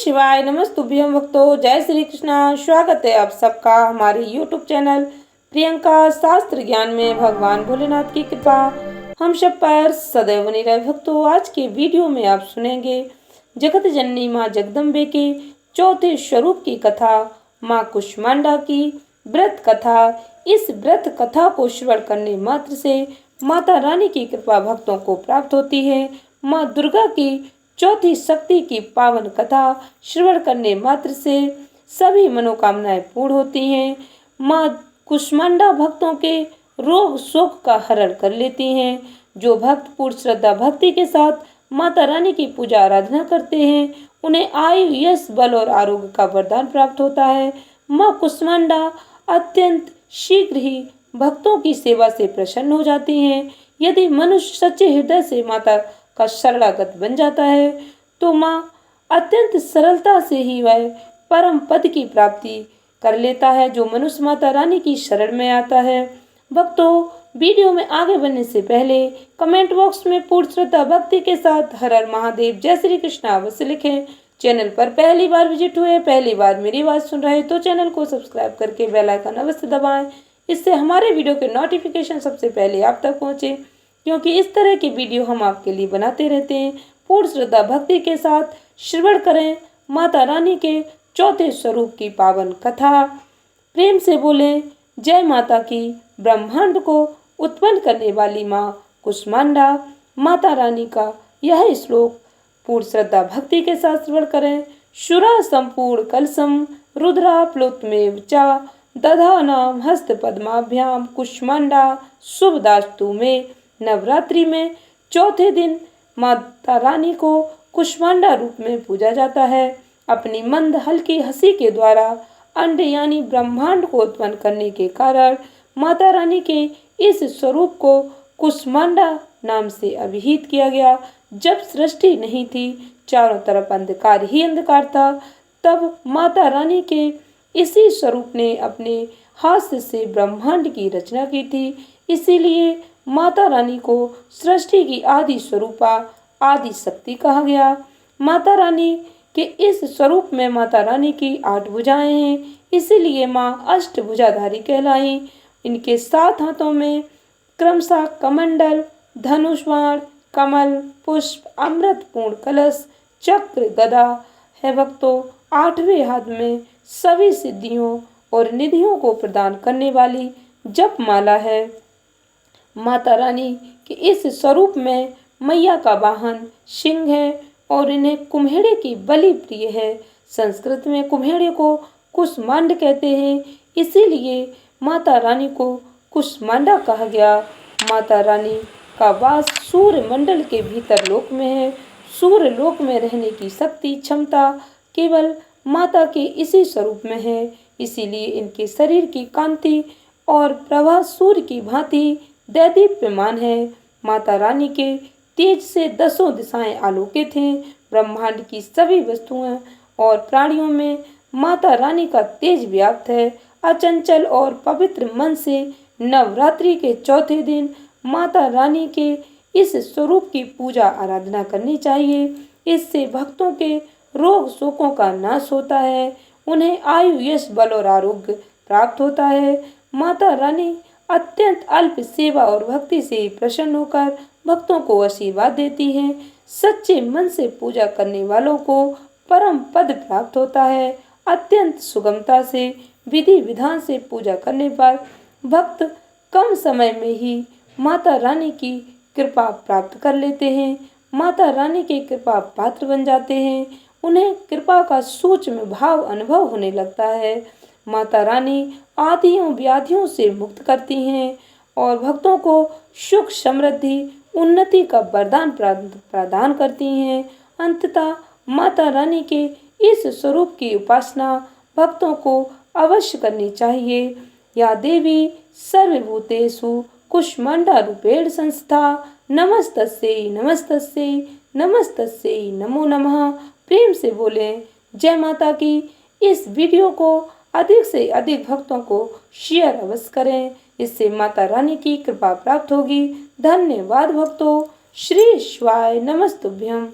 शिवाय नमस्तुभ्यं भक्तों। जय श्री कृष्णा। स्वागत है आप सबका हमारे YouTube चैनल प्रियंका शास्त्र ज्ञान में। भगवान भोलेनाथ की कृपा हम सब पर सदैव बनी रहे। भक्तों, आज के वीडियो में आप सुनेंगे जगत जननी माँ जगदम्बे के चौथे स्वरूप की कथा, माँ कुष्मांडा की व्रत कथा। इस व्रत कथा को श्रवण करने मात्र से माता रानी की कृपा भक्तों को प्राप्त होती है। माँ दुर्गा की चौथी शक्ति की पावन कथा श्रवण करने मात्र से सभी मनोकामनाएं पूर्ण होती हैं। माँ कुष्मांडा भक्तों के रोग शोक का हरण कर लेती हैं। जो भक्त पूर्ण श्रद्धा भक्ति के साथ माता रानी की पूजा आराधना करते हैं, उन्हें आयु, यश, बल और आरोग्य का वरदान प्राप्त होता है। माँ कुष्मांडा अत्यंत शीघ्र ही भक्तों की सेवा से प्रसन्न हो जाती हैं। यदि मनुष्य सच्चे हृदय से माता का शरणागत बन जाता है तो माँ अत्यंत सरलता से ही वह परम पद की प्राप्ति कर लेता है। जो मनुष्य माता रानी की शरण में आता है। भक्तों, वीडियो में आगे बढ़ने से पहले कमेंट बॉक्स में पूर्ण श्रद्धा भक्ति के साथ हर हर महादेव, जय श्री कृष्ण अवश्य लिखें। चैनल पर पहली बार विजिट हुए, पहली बार मेरी आवाज सुन रहे तो चैनल को सब्सक्राइब करके बेल आइकन अवश्य दबाएं। इससे हमारे वीडियो के नोटिफिकेशन सबसे पहले आप तक पहुंचे, क्योंकि इस तरह की वीडियो हम आपके लिए बनाते रहते हैं। पूर्ण श्रद्धा भक्ति के साथ श्रवण करें माता रानी के चौथे स्वरूप की पावन कथा। प्रेम से बोले जय माता की। ब्रह्मांड को उत्पन्न करने वाली माँ कुष्मांडा माता रानी का यह श्लोक पूर्ण श्रद्धा भक्ति के साथ श्रवण करें। शुरा संपूर्ण कलसम रुद्रा प्लुतमेव चा दधानाम हस्त पद्माभ्याम कुष्मांडा शुभदास्तु में। नवरात्रि में चौथे दिन माता रानी को कुष्मांडा रूप में पूजा जाता है। अपनी मंद हल्की हंसी के द्वारा अंड यानी ब्रह्मांड को उत्पन्न करने के कारण माता रानी के इस स्वरूप को कुष्मांडा नाम से अभिहित किया गया। जब सृष्टि नहीं थी, चारों तरफ अंधकार ही अंधकार था, तब माता रानी के इसी स्वरूप ने अपने हाथ से ब्रह्मांड की रचना की थी। इसीलिए माता रानी को सृष्टि की आदि स्वरूपा, आदि शक्ति कहा गया। माता रानी के इस स्वरूप में माता रानी की 8 भुजाएं हैं, इसीलिए माँ अष्टभुजाधारी कहलाई। इनके 7 हाथों में क्रमशः कमंडल, धनुष बाण, कमल, पुष्प, अमृत पूर्ण कलश, चक्र, गदा है। भक्तों, 8वें हाथ में सभी सिद्धियों और निधियों को प्रदान करने वाली जप माला है। माता रानी के इस स्वरूप में मैया का वाहन सिंह है और इन्हें कुम्हेड़े की बलि प्रिय है। संस्कृत में कुम्हेड़े को कुष्मांड कहते हैं, इसीलिए माता रानी को कुष्मांडा कहा गया। माता रानी का वास सूर्य मंडल के भीतर लोक में है। सूर्य लोक में रहने की शक्ति, क्षमता केवल माता के इसी स्वरूप में है। इसीलिए इनके शरीर की कांति और प्रभा सूर्य की भांति दैदीप्यमान है। माता रानी के तेज से 10 दिशाएं आलोकित हैं। ब्रह्मांड की सभी वस्तुओं और प्राणियों में माता रानी का तेज व्याप्त है। अचंचल और पवित्र मन से नवरात्रि के चौथे दिन माता रानी के इस स्वरूप की पूजा आराधना करनी चाहिए। इससे भक्तों के रोग शोकों का नाश होता है, उन्हें आयु, यश, बल और आरोग्य प्राप्त होता है। माता रानी अत्यंत अल्प सेवा और भक्ति से प्रसन्न होकर भक्तों को आशीर्वाद देती है। सच्चे मन से पूजा करने वालों को परम पद प्राप्त होता है। अत्यंत सुगमता से विधि विधान से पूजा करने पर भक्त कम समय में ही माता रानी की कृपा प्राप्त कर लेते हैं। माता रानी के कृपा पात्र बन जाते हैं। उन्हें कृपा का सूक्ष्म भाव अनुभव होने लगता है। माता रानी आदियों व्याधियों से मुक्त करती हैं और भक्तों को सुख, समृद्धि, उन्नति का वरदान प्रदान करती हैं। अंततः माता रानी के इस स्वरूप की उपासना भक्तों को अवश्य करनी चाहिए। या देवी सर्वभूतेषु कुष्मांडा रूपेण संस्था नमस्तस्यै नमस्तस्यै नमस्तस्यै नमो नमः। प्रेम से बोले जय माता की। इस वीडियो को अधिक से अधिक भक्तों को शेयर अवश्य करें, इससे माता रानी की कृपा प्राप्त होगी। धन्यवाद भक्तों। श्री शिवाय नमस्तुभ्यम।